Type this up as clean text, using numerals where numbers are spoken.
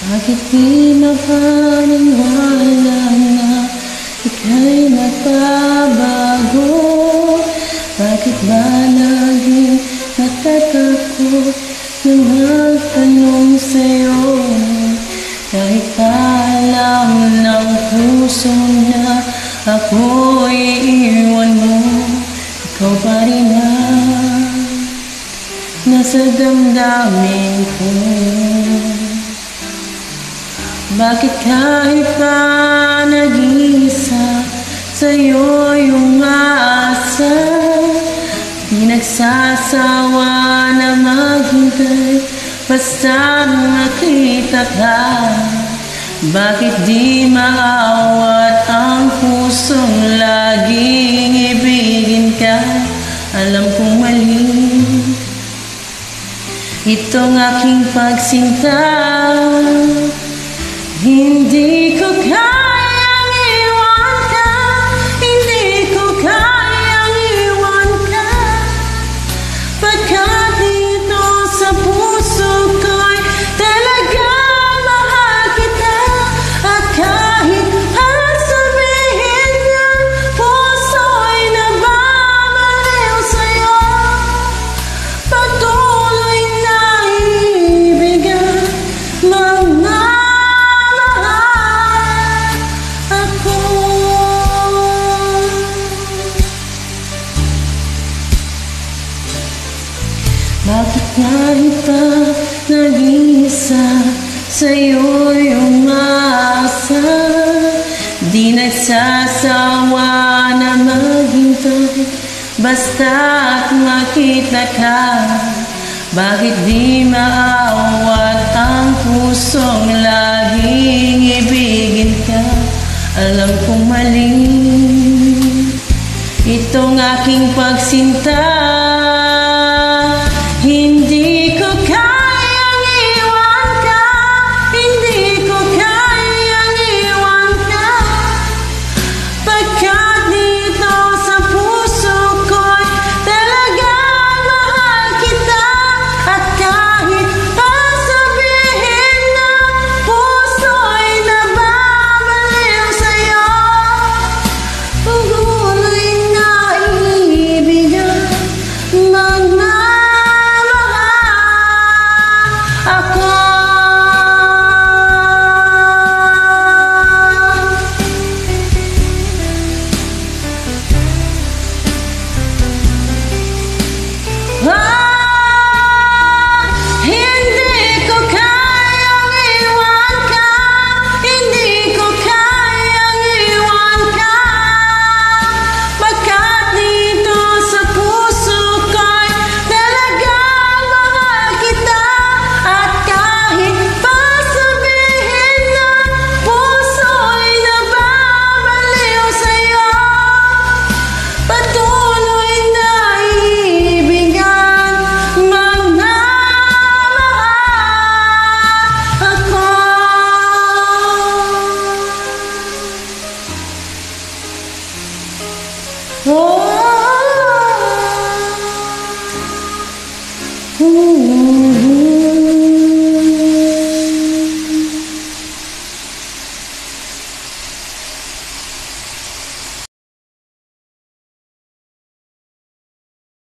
Bakit di mapaniwala na ika'y magbabago? Bakit ba laging natatakot na magtanong sa'yo? Kahit alam ng puso na ako'y iiwan mo, ikaw pa rin ang nasa damdamin ko. Bakit kahit pa nag-iisa sa'yo yung asa, di nagsasawa na maghintay basta makita ka? Bakit di maawat ang pusong laging ibigin ka? Alam kong mali itong aking pagsinta. Hindi ko kayang iwan ka, hindi ko kayang iwan ka, pagkat dito sa puso ko'y talagang mahal kita. At kahit ang sabihin ng puso'y nababaliw sa'yo, patuloy na ibigay mga bakit kahit pa nag-iisa sa'yo yung asa, di nagsasawa na maghintay basta't makita ka? Bakit di maawat ang pusong laging ibigin ka? Alam kong mali itong aking pagsinta.